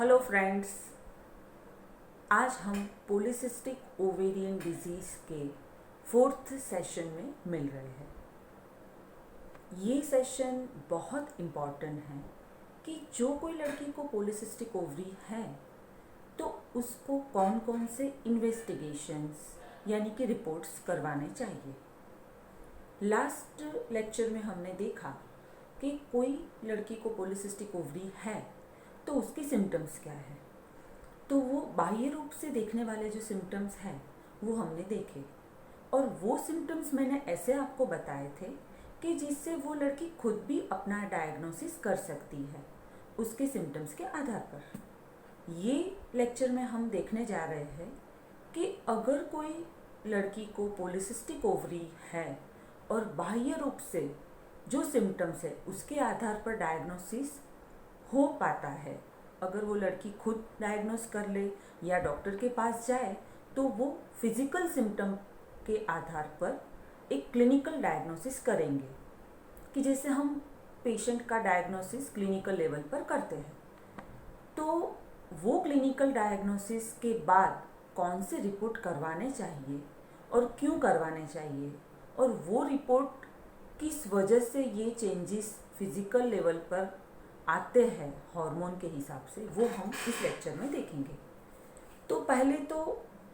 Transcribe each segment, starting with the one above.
Hello friends, आज हम polycystic ovarian disease के 4th सेशन में मिल रहे हैं। ये सेशन बहुत इम्पॉर्टेंट है कि जो कोई लड़की को पॉलीसिस्टिक ओवरी है तो उसको कौन कौन से इन्वेस्टिगेशंस यानी कि रिपोर्ट्स करवाने चाहिए। लास्ट लेक्चर में हमने देखा कि कोई लड़की को पॉलीसिस्टिक ओवरी है तो उसकी सिम्टम्स क्या है, तो वो बाह्य रूप से देखने वाले जो सिम्टम्स हैं वो हमने देखे और वो सिम्टम्स मैंने ऐसे आपको बताए थे कि जिससे वो लड़की खुद भी अपना डायग्नोसिस कर सकती है उसके सिम्टम्स के आधार पर। ये लेक्चर में हम देखने जा रहे हैं कि अगर कोई लड़की को पॉलीसिस्टिक ओवरी है और बाह्य रूप से जो सिम्टम्स है उसके आधार पर डायग्नोसिस हो पाता है, अगर वो लड़की खुद डायग्नोस कर ले या डॉक्टर के पास जाए तो वो फिजिकल सिम्टम के आधार पर एक क्लिनिकल डायग्नोसिस करेंगे कि जैसे हम पेशेंट का डायग्नोसिस क्लिनिकल लेवल पर करते हैं। तो वो क्लिनिकल डायग्नोसिस के बाद कौन से रिपोर्ट करवाने चाहिए और क्यों करवाने चाहिए और वो रिपोर्ट किस वजह से ये चेंजेस फिजिकल लेवल पर आते हैं हार्मोन के हिसाब से, वो हम इस लेक्चर में देखेंगे। तो पहले तो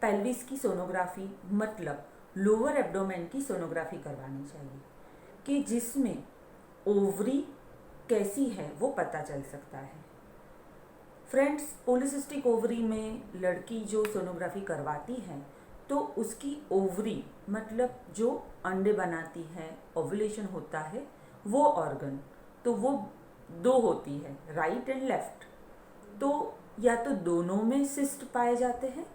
पेल्विस की सोनोग्राफी मतलब लोअर एब्डोमेन की सोनोग्राफी करवानी चाहिए कि जिसमें ओवरी कैसी है वो पता चल सकता है। फ्रेंड्स, पॉलीसिस्टिक ओवरी में लड़की जो सोनोग्राफी करवाती है तो उसकी ओवरी मतलब जो अंडे बनाती है, ओव्यूलेशन होता है, वो ऑर्गन तो वो दो होती है, राइट एंड लेफ्ट। तो या तो दोनों में सिस्ट पाए जाते हैं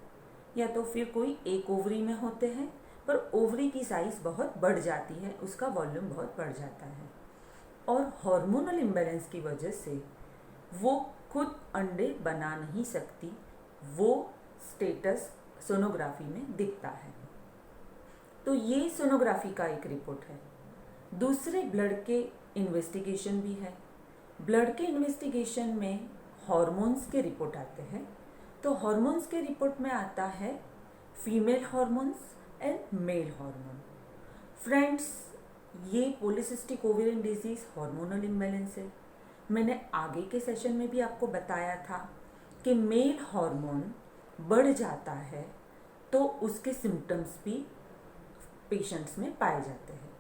या तो फिर कोई एक ओवरी में होते हैं, पर ओवरी की साइज बहुत बढ़ जाती है, उसका वॉल्यूम बहुत बढ़ जाता है और हार्मोनल इम्बैलेंस की वजह से वो खुद अंडे बना नहीं सकती। वो स्टेटस सोनोग्राफी में दिखता है। तो ये सोनोग्राफी का एक रिपोर्ट है। दूसरे ब्लड के इन्वेस्टिगेशन भी है। ब्लड के इन्वेस्टिगेशन में हार्मोन्स के रिपोर्ट आते हैं। तो हार्मोन्स के रिपोर्ट में आता है female hormones and male hormone. Friends, ये polycystic ovarian disease hormonal imbalance है। मैंने आगे के सेशन में भी आपको बताया था कि मेल हार्मोन बढ़ जाता है तो उसके सिम्टम्स भी पेशेंट्स में पाए जाते हैं।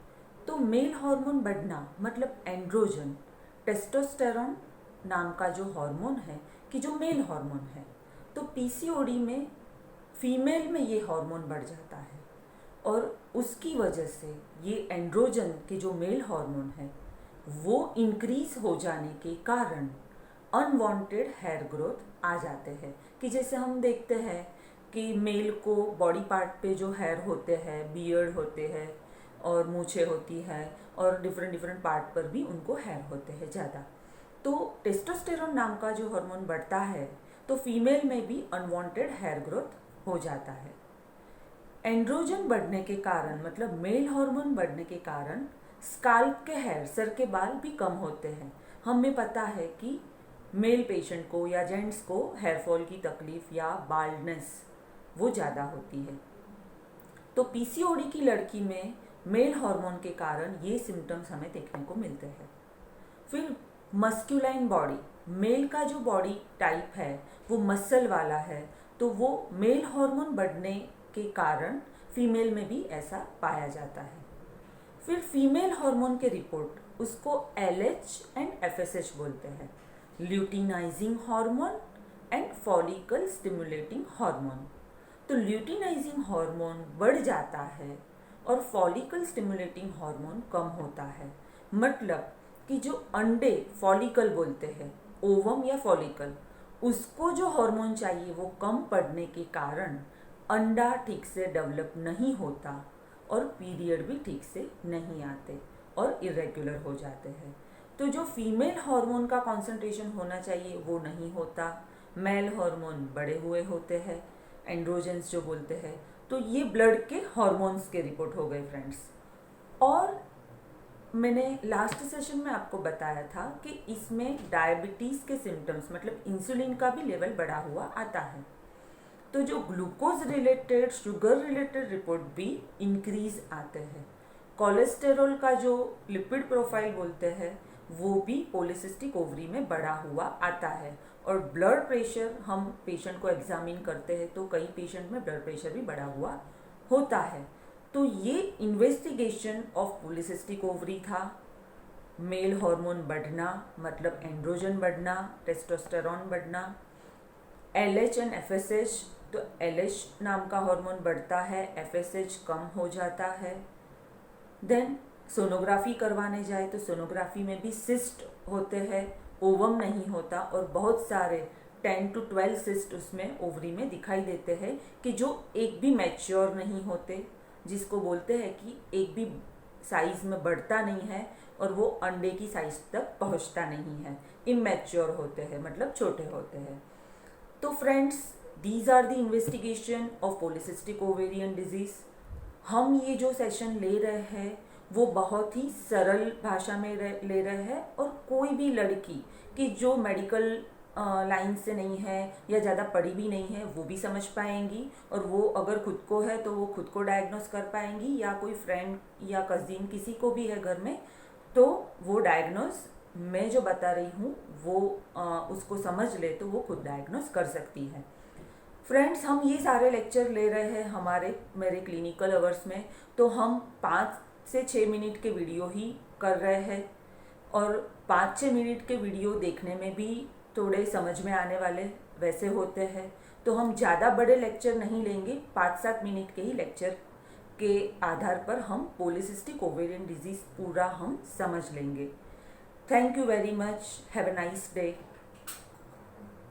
तो मेल हार्मोन बढ़ना मतलब एंड्रोजन, टेस्टोस्टेरोन नाम का जो हार्मोन है कि जो मेल हार्मोन है, तो पीसीओडी में फीमेल में ये हार्मोन बढ़ जाता है और उसकी वजह से ये एंड्रोजन के जो मेल हार्मोन है वो इंक्रीज हो जाने के कारण अनवांटेड हेयर ग्रोथ आ जाते हैं कि जैसे हम देखते हैं कि मेल को बॉडी पार्ट पे जो हेयर होते हैं, बियर्ड होते हैं और मूछें होती है और डिफरेंट पार्ट पर भी उनको हेयर होते हैं ज़्यादा। तो टेस्टोस्टेरोन नाम का जो हार्मोन बढ़ता है तो फीमेल में भी अनवांटेड हेयर ग्रोथ हो जाता है। एंड्रोजन बढ़ने के कारण मतलब मेल हार्मोन बढ़ने के कारण स्काल्प के हेयर, सर के बाल भी कम होते हैं। हमें पता है कि मेल पेशेंट को या जेंट्स को हेयर फॉल की तकलीफ या बाल्डनेस वो ज़्यादा होती है। तो पीसीओडी की लड़की में मेल हार्मोन के कारण ये सिम्टम्स हमें देखने को मिलते हैं। फिर मस्कुलाइन बॉडी, मेल का जो बॉडी टाइप है वो मसल वाला है, तो वो मेल हार्मोन बढ़ने के कारण फीमेल में भी ऐसा पाया जाता है। फिर फीमेल हार्मोन के रिपोर्ट उसको LH एंड FSH बोलते हैं, luteinizing hormone and follicle stimulating hormone. तो ल्यूटिनाइजिंग हार्मोन बढ़ जाता है और फॉलिकल स्टिमुलेटिंग हार्मोन कम होता है। मतलब कि जो अंडे, फॉलिकल बोलते हैं, ओवम या फॉलिकल, उसको जो हार्मोन चाहिए वो कम पड़ने के कारण अंडा ठीक से डेवलप नहीं होता और पीरियड भी ठीक से नहीं आते और इरेगुलर हो जाते हैं। तो जो फीमेल हार्मोन का कॉन्सेंट्रेशन होना चाहिए वो नहीं होता, मेल हार्मोन बढ़े हुए होते हैं, एंड्रोजेंस जो बोलते हैं। तो ये ब्लड के हार्मोन्स के रिपोर्ट हो गए फ्रेंड्स। और मैंने लास्ट सेशन में आपको बताया था कि इसमें डायबिटीज़ के सिम्टम्स मतलब इंसुलिन का भी लेवल बढ़ा हुआ आता है। तो जो glucose related sugar related report भी इंक्रीज आते हैं। कोलेस्टेरॉल का जो लिपिड प्रोफाइल बोलते हैं वो भी पॉलीसिस्टिक ओवरी में बढ़ा हुआ आता है। और ब्लड प्रेशर हम पेशेंट को एग्जामिन करते हैं तो कई पेशेंट में ब्लड प्रेशर भी बढ़ा हुआ होता है। तो ये इन्वेस्टिगेशन ऑफ पॉलीसिस्टिक ओवरी था। मेल हार्मोन बढ़ना मतलब एंड्रोजन बढ़ना, टेस्टोस्टेरोन बढ़ना, LH एंड FSH, तो LH नाम का हार्मोन बढ़ता है, FSH कम हो जाता है। देन सोनोग्राफी करवाने जाए तो सोनोग्राफी में भी सिस्ट होते हैं, ओवम नहीं होता और बहुत सारे 10 to 12 सिस्ट उसमें ओवरी में दिखाई देते हैं कि जो एक भी मैच्योर नहीं होते, जिसको बोलते हैं कि एक भी साइज में बढ़ता नहीं है और वो अंडे की साइज तक पहुंचता नहीं है, इमैच्योर होते हैं मतलब छोटे होते हैं। तो friends, these are the investigation of polycystic ovarian disease. हम ये जो सेशन ले रहे हैं वो बहुत ही सरल भाषा में ले रहे हैं और कोई भी लड़की कि जो मेडिकल लाइन से नहीं है या ज़्यादा पढ़ी भी नहीं है वो भी समझ पाएंगी, और वो अगर खुद को है तो वो खुद को डायग्नोस कर पाएंगी, या कोई फ्रेंड या कजिन किसी को भी है घर में तो वो डायग्नोस मैं जो बता रही हूँ वो उसको समझ ले तो वो खुद डायग्नोस कर सकती है। फ्रेंड्स, हम ये सारे लेक्चर ले रहे हैं मेरे क्लिनिकल आवर्स में, तो हम 5 से 6 मिनट के वीडियो ही कर रहे हैं और 5-6 मिनट के वीडियो देखने में भी थोड़े समझ में आने वाले वैसे होते हैं। तो हम ज़्यादा बड़े लेक्चर नहीं लेंगे, 5-7 मिनट के ही लेक्चर के आधार पर हम पॉलीसिस्टिक ओवेरियन डिजीज़ पूरा हम समझ लेंगे। Thank you very much, have a nice day.